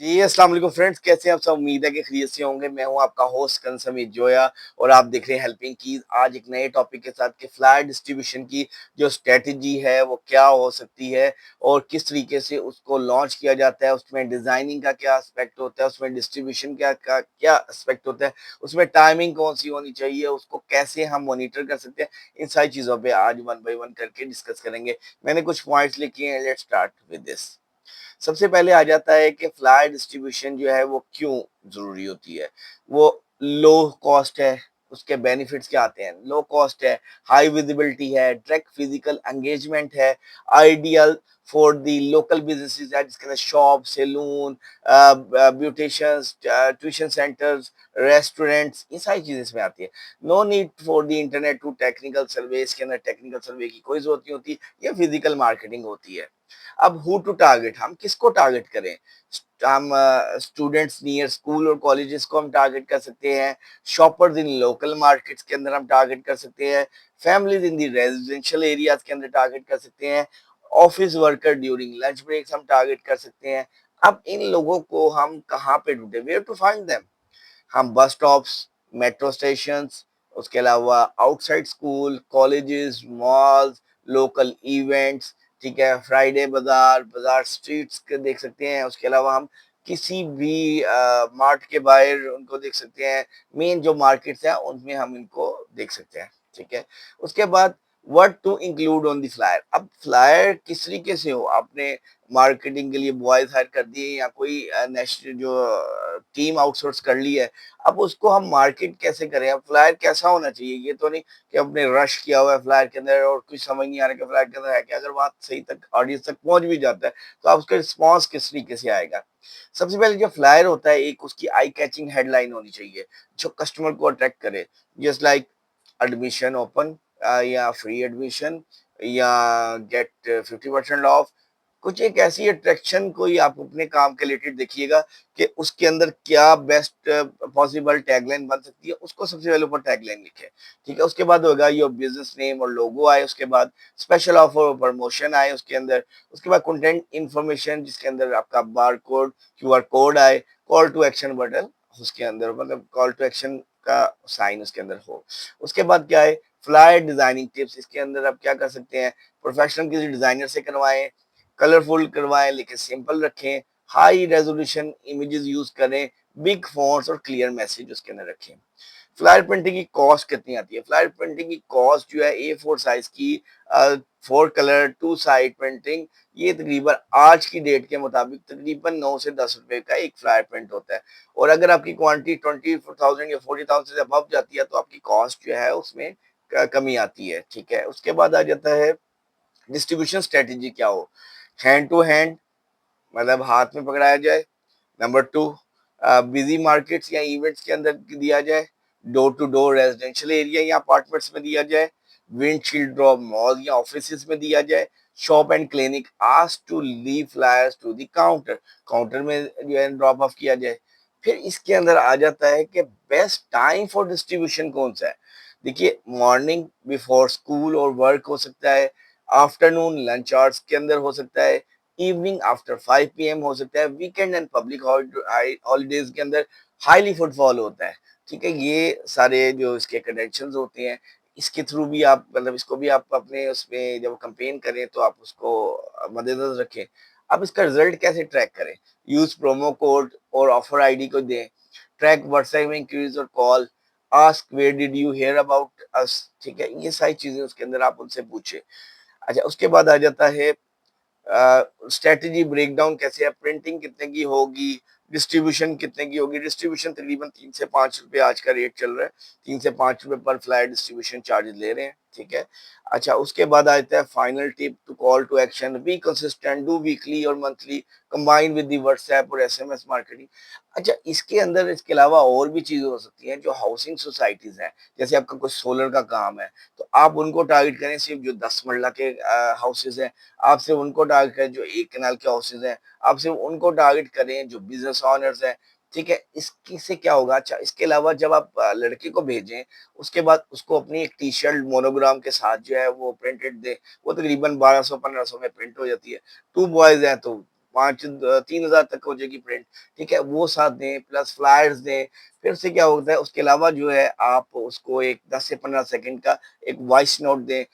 जी, अस्सलाम वालेकुम फ्रेंड्स, कैसे हैं आप सब? उम्मीद है कि खैरियत से होंगे। मैं हूं आपका होस्ट कंसम जोया और आप देख रहे हैं हेल्पिंग कीज। आज एक नए टॉपिक के साथ कि फ्लायर डिस्ट्रीब्यूशन की जो स्ट्रेटजी है वो क्या हो सकती है और किस तरीके से उसको लॉन्च किया जाता है, उसमें डिजाइनिंग का क्या एस्पेक्ट होता है, उसमें डिस्ट्रीब्यूशन क्या एस्पेक्ट होता है, उसमें टाइमिंग कौन सी होनी चाहिए, उसको कैसे हम मॉनिटर कर सकते हैं। इन सारी चीज़ों पे आज वन बाय वन करके डिस्कस करेंगे। मैंने कुछ पॉइंट्स लिखे हैं, लेट्स स्टार्ट विद दिस। सबसे पहले आ जाता है कि फ्लायर डिस्ट्रीब्यूशन जो है वो क्यों जरूरी होती है। वो लो कॉस्ट है, उसके बेनिफिट्स क्या आते हैं? लो कॉस्ट है, हाई विजिबिलिटी है, डायरेक्ट फिजिकल एंगेजमेंट है, ideal for the local businesses है जिसके अंदर shop, salon, beauticians, tuition centres, restaurants, ये सारी चीजें इसमें आती है। No need for the internet to technical survey, इसके अंदर टेक्निकल सर्वे की कोई जरूरत नहीं होती, ये फिजिकल मार्केटिंग होती है। अब हु टू टारगेट, हम किसको टारगेट करें? हम स्टूडेंट्स नियर स्कूल और कॉलेजेस को हम टारगेट कर सकते हैं, शॉपर्स इन लोकल मार्केट्स के अंदर हम टारगेट कर सकते हैं, families in the residential areas के अंदर टारगेट कर सकते हैं, office worker during lunch breaks हम टारगेट कर सकते हैं। अब इन लोगों को हम कहाँ पे ढूंढे? Where to find them? हम बस स्टॉप्स, मेट्रो स्टेशंस, उसके अलावा outside school, colleges, malls, local events, ठीक है, फ्राइडे बाजार, बाजार स्ट्रीट्स के देख सकते हैं। उसके अलावा हम किसी भी मार्ट के बाहर उनको देख सकते हैं। मेन जो मार्केट्स हैं उनमें हम इनको देख सकते हैं, ठीक है। उसके बाद what to include on the flyer. अब फ्लायर किस तरीके से हो, आपने मार्केटिंग के लिए बॉयज हायर कर दिए या कोई नेशनल जो टीम आउटसोर्स कर ली है, अब उसको हम मार्केट कैसे करें? अब फ्लायर कैसा होना चाहिए? ये तो नहीं कि हमने रश किया हुआ है फ्लायर के अंदर और कुछ समझ नहीं आ रहा कि फ्लायर के अंदर है क्या। अगर बात सही तक ऑडियंस तक पहुंच भी जाता है तो आप उसका रिस्पॉन्स किस तरीके से आएगा? सबसे पहले जो फ्लायर होता है, एक उसकी आई कैचिंग हेडलाइन होनी चाहिए जो कस्टमर को अट्रैक्ट करे। जस्ट लाइक एडमिशन ओपन, या फ्री एडमिशन, या गेट 50% ऑफ। कुछ एक ऐसी अट्रैक्शन कोई आप अपने काम के रिलेटेड देखिएगा कि उसके अंदर क्या बेस्ट पॉसिबल टैगलाइन बन सकती है, उसको सबसे पहले ऊपर टैगलाइन लिखे, ठीक है। उसके बाद होगा योर बिजनेस नेम और लोगो आए, उसके बाद स्पेशल ऑफर और प्रमोशन आए उसके अंदर, उसके बाद कंटेंट इंफॉर्मेशन जिसके अंदर आपका बार कोड, क्यूआर कोड आए, कॉल टू एक्शन बटन उसके अंदर, मतलब कॉल टू एक्शन का साइन उसके अंदर हो। उसके बाद क्या है? Flyer designing tips. इसके अंदर आप क्या कर सकते हैं? प्रोफेशनल किसी डिजाइनर से करवाएं, कलरफुल करवाएं लेकिन सिंपल रखें, हाई रेजोल्यूशन इमेजेस यूज करें, बिग फॉन्ट्स और क्लियर मैसेज उसके अंदर रखें। फ्लायर प्रिंटिंग की कॉस्ट कितनी आती है? फ्लायर प्रिंटिंग की कॉस्ट जो है A4 साइज की, 4 कलर 2 साइड प्रिंटिंग, ये तकरीबन आज की डेट के मुताबिक तकरीबन 9 से 10 रुपए का एक फ्लायर प्रिंट होता है। और अगर आपकी क्वांटिटी 24,000 या 40,000 से अबव जाती है तो आपकी कॉस्ट जो है उसमें कमी आती है, ठीक है। उसके बाद आ जाता है डिस्ट्रीब्यूशन स्ट्रेटेजी क्या हो। हैंड टू हैंड, मतलब हाथ में पकड़ाया जाए। नंबर टू, बिजी मार्केट्स या इवेंट्स के अंदर दिया जाए। Door to door residential area या अपार्टमेंट्स में दिया जाए। विंडशील्ड ड्रॉप मॉल या ऑफिस में दिया जाए। Shop and clinic ask to leave flyers to the counter, counter में जो है ड्रॉप ऑफ किया जाए। फिर इसके अंदर आ जाता है कि बेस्ट टाइम फॉर डिस्ट्रीब्यूशन कौन सा है। देखिए, मॉर्निंग बिफोर स्कूल और वर्क हो सकता है, आफ्टरनून लंच आवर्स के अंदर हो सकता है, इवनिंग आफ्टर 5 PM हो सकता है, वीकेंड एंड पब्लिक हॉलीडेज के अंदर हाईली फुटफॉल होता है, ठीक है। ये सारे जो इसके क्रेडेंशियल्स होते हैं, इसके थ्रू भी आप, मतलब इसको भी आप अपने उसमें जब कंपेन करें तो आप उसको मद्देनजर रखें। अब इसका रिजल्ट कैसे ट्रैक करें? यूज प्रोमो कोड और ऑफर आईडी को दें, ट्रैक व्हाट्सएप में इंक्रीज और call, ask where did you hear about us, ठीक है। ये सारी चीजें उसके अंदर आप उनसे पूछे। अच्छा, उसके बाद आ जाता है स्ट्रेटेजी ब्रेकडाउन कैसे है, प्रिंटिंग कितने की होगी, डिस्ट्रीब्यूशन कितने की होगी। डिस्ट्रीब्यूशन तकरीबन 3 से 5 रुपए आज का रेट चल रहा है, 3 से 5 रुपए पर फ्लायर डिस्ट्रीब्यूशन चार्जेस ले रहे हैं, ठीक है। अच्छा, उसके बाद आ जाता है final tip to call to action, be consistent, do weekly और monthly, combine with the WhatsApp और SMS मार्केटिंग। अच्छा, इसके अंदर इसके अलावा और भी चीजें हो सकती हैं। जो हाउसिंग सोसाइटीज हैं, जैसे आपका कुछ सोलर का काम है, तो आप उनको टारगेट करें, सिर्फ जो 10 मरला के हाउसेज हैं आप सिर्फ उनको टारगेट करें, जो 1 कनाल के हाउसेज हैं आप सिर्फ उनको टारगेट करें, जो बिजनेस ऑनर्स हैं, ठीक है। इसकी से क्या होगा? अच्छा, इसके अलावा जब आप लड़के को भेजें, उसके बाद उसको अपनी एक टी शर्ट मोनोग्राम के साथ जो है वो प्रिंटेड दे, वो तकरीबन 1200-1500 में प्रिंट हो जाती है। 2 बॉयज हैं तो 5 3000 तक हो जाएगी प्रिंट, ठीक है? वो साथ दें, प्लस फ्लायर्स दें। फिर उससे क्या होता है, उसके अलावा जो है आप उसको एक 10 से 15 सेकंड का एक वॉइस नोट दें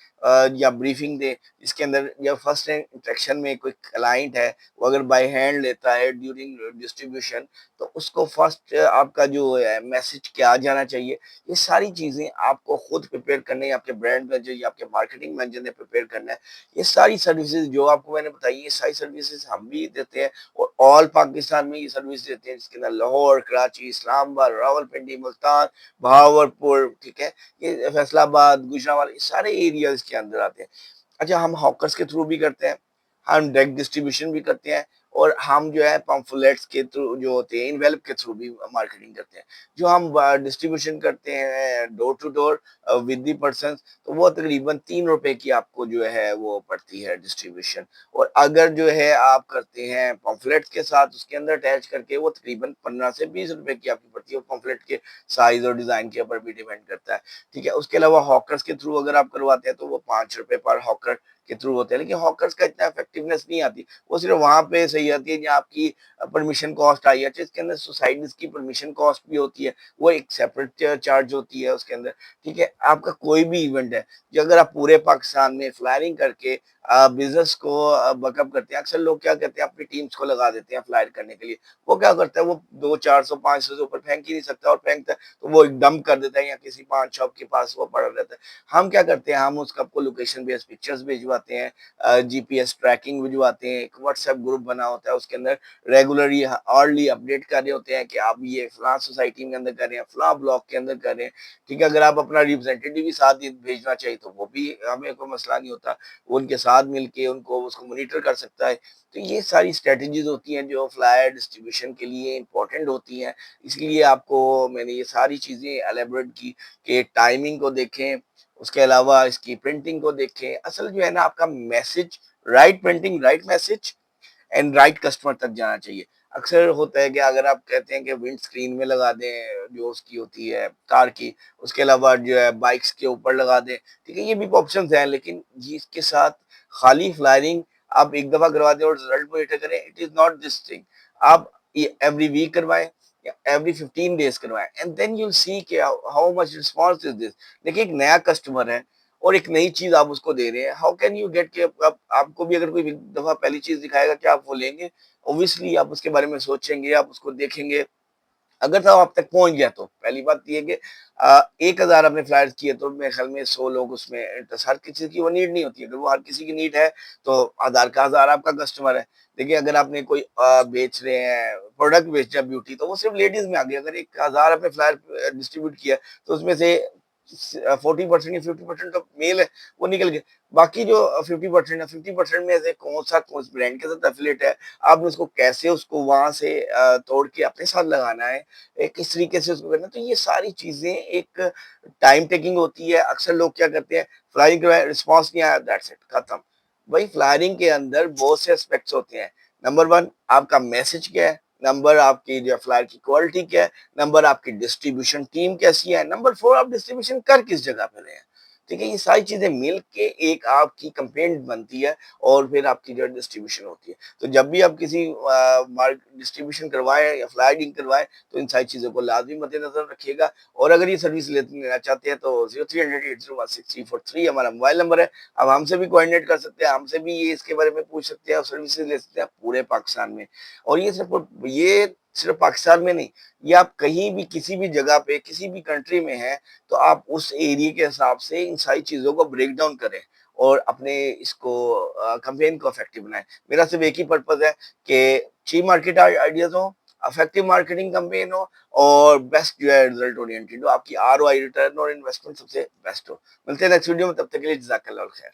या ब्रीफिंग दें, जिसके अंदर जब फर्स्ट इंटरेक्शन में कोई क्लाइंट है, वो अगर बाय हैंड लेता है ड्यूरिंग डिस्ट्रीब्यूशन, तो उसको फर्स्ट आपका जो है मैसेज क्या जाना चाहिए, ये सारी चीज़ें आपको खुद प्रिपेयर करनी है, आपके ब्रांड मैनेजर या आपके मार्केटिंग मैनेजर ने प्रिपेयर करना है। ये सारी सर्विसेज़ जो आपको मैंने बताई, ये सारी सर्विसेज़ हम भी देते हैं और ऑल पाकिस्तान में ये सर्विस देते हैं, जिसके अंदर लाहौर, कराची, इस्लामाबाद, रावलपिंडी, मुल्तान, बहावलपुर, ठीक है? ये फैसलाबाद, गुजरांवाला, ये सारे एरियाज़ के अंदर आते हैं। अच्छा, हम हॉकर्स के थ्रू भी करते हैं, हम डायरेक्ट डिस्ट्रीब्यूशन भी करते हैं और हम जो है पम्फलेट्स के थ्रू जो होते हैं, इनवेलप के थ्रू भी मार्केटिंग करते हैं। जो हम डिस्ट्रीब्यूशन करते हैं door to door with the person, तो वो तकरीबन 3 रुपए की आपको जो है वो पड़ती है डिस्ट्रीब्यूशन। और अगर जो है आप करते हैं पम्फलेट्स के साथ उसके अंदर अटैच करके, वो तकरीबन 15 से 20 रुपए की आपकी पड़ती है। पम्फलेट के साइज और डिजाइन के ऊपर भी डिपेंड करता है, ठीक है? उसके अलावा हॉकर्स के थ्रू अगर आप करवाते हैं तो वो 5 रुपए पर हॉकर के थ्रू होते हैं, लेकिन हॉकर्स का इतना इफेक्टिवनेस नहीं आती। वो सिर्फ वहां पे सही आती है जहाँ आपकी परमिशन कॉस्ट आई है। अच्छा, इसके अंदर सोसाइटीज की परमिशन कॉस्ट भी होती है, वो एक सेपरेट चार्ज होती है उसके अंदर, ठीक है? आपका कोई भी इवेंट है, जो अगर आप पूरे पाकिस्तान में फ्लायरिंग करके बिजनेस को बकअप करते हैं, अक्सर लोग क्या करते हैं, अपनी टीम्स को लगा देते हैं फ्लायर करने के लिए। वो क्या करता है, वो 200-400-500 से ऊपर फेंक ही नहीं सकता, और फेंकता है तो वो एक डंप कर देता है या किसी पान शॉप के पास वो पड़ा रहता है। हम क्या करते हैं, हम उसका आपको लोकेशन बेस्ड पिक्चर्स भिजवाते हैं, जीपीएस ट्रैकिंग भिजवाते हैं, एक व्हाट्सएप ग्रुप बना होता है, उसके अंदर रेगुलरली अर्ली अपडेट कर रहे होते हैं कि आप ये फलां सोसाइटी में अंदर कर रहे हैं, फलां ब्लॉक के अंदर कर रहे हैं, ठीक है? अगर आप अपना रिप्रेजेंटेटिव भी साथ भेजना चाहिए तो वो भी हमें कोई मसला नहीं होता, वो उनके साथ मिलके उनको उसको मॉनिटर कर सकता है। तो ये सारी स्ट्रेटजीज होती हैं जो फ्लायर डिस्ट्रीब्यूशन के लिए इंपॉर्टेंट होती हैं। इसलिए आपको मैंने ये सारी चीजें एलेबोरेट की कि टाइमिंग को देखें, उसके अलावा इसकी प्रिंटिंग को देखें। असल जो है ना, आपका message, right printing, right message and right customer तक जाना चाहिए। अक्सर होता है कि अगर आप कहते हैं कि विंड स्क्रीन में लगा दें जो उसकी होती है कार की, उसके अलावा जो है बाइक्स के ऊपर लगा दें, ठीक है? ये भी ऑप्शन हैं, लेकिन ये इसके साथ खाली फ्लायरिंग आप एक दफा करवा दें और रिजल्ट मॉनिटर करें, it is not this thing. आप ये एवरी वीक करवाएं या एवरी 15 डेज करवाएं, and then you will see कि how much response is this. देखिए, एक नया कस्टमर है और एक नई चीज आप उसको दे रहे हैं, हाउ कैन यू गेट के आपको भी अगर कोई एक दफा पहली चीज दिखाएगा कि आप वो लेंगे, ऑब्वियसली आप उसके बारे में सोचेंगे, आप उसको देखेंगे। अगर तो आप तक पहुंच गया तो पहली बात ये है कि 1000 आपने फ्लायर्स किए तो मेरे ख्याल में 100 लोग उसमें हर किसी की वो नीड नहीं होती है। अगर वो हर किसी की नीड है तो 1000 का 1000 आपका कस्टमर है। देखिए, अगर आपने कोई बेच रहे हैं, प्रोडक्ट बेच रहे हैं ब्यूटी, तो वो सिर्फ लेडीज में आ गई। अगर 1000 आपने फ्लायर डिस्ट्रीब्यूट किया तो उसमें से 40% या 50% तो मेल है, वो निकल गए। बाकी जो 50% है, 50% में से कौन ब्रांड के साथ एफिलिएट है, आपने उसको कैसे उसको वहां से तोड़ के अपने साथ लगाना है, किस तरीके से उसको करना है। तो ये सारी चीजें एक टाइम टेकिंग होती है। अक्सर लोग क्या करते हैं, फ्लाइंग रिस्पॉन्स नहीं आया, दैट्स इट, खत्म। भाई, फ्लायरिंग के अंदर बहुत से एस्पेक्ट्स होते हैं। नंबर वन, आपका मैसेज क्या है। नंबर, आपकी जो फ्लायर की क्वालिटी क्या है। नंबर, आपकी डिस्ट्रीब्यूशन टीम कैसी है। नंबर फोर, आप डिस्ट्रीब्यूशन कर किस जगह पे रहे हैं। ठीक है, ये सारी चीजें मिल के एक आपकी कंप्लेंट बनती है और फिर आपकी जो डिस्ट्रीब्यूशन होती है। तो जब भी आप किसी मार्क डिस्ट्रीब्यूशन करवाएं या फ्लाइटिंग करवाएं, तो इन सारी चीजों को लाजमी मद्देनजर रखिएगा। और अगर ये सर्विस लेना चाहते हैं तो 0300801643 हमारा मोबाइल नंबर है। अब हमसे भी कोऑर्डिनेट कर सकते हैं, हमसे भी ये इसके बारे में पूछ सकते हैं और सर्विसेज ले सकते हैं पूरे पाकिस्तान में। और ये सिर्फ पाकिस्तान में नहीं, ये आप कहीं भी किसी भी जगह पे किसी भी कंट्री में हैं, तो आप उस एरिया के हिसाब से इन सारी चीजों को ब्रेक डाउन करें और अपने इसको कैंपेन को इफेक्टिव बनाएं। मेरा सिर्फ एक ही पर्पज है कि चीप मार्केट आइडियाज हो, इफेक्टिव मार्केटिंग कैंपेन हो और बेस्ट जो है रिजल्ट ओरिएंटेड हो, आपकी आरओआई, रिटर्न और इन्वेस्टमेंट सबसे बेस्ट हो। मिलते हैं नेक्स्ट वीडियो में, तब तक के लिए जज़ाकल्लाह खैर।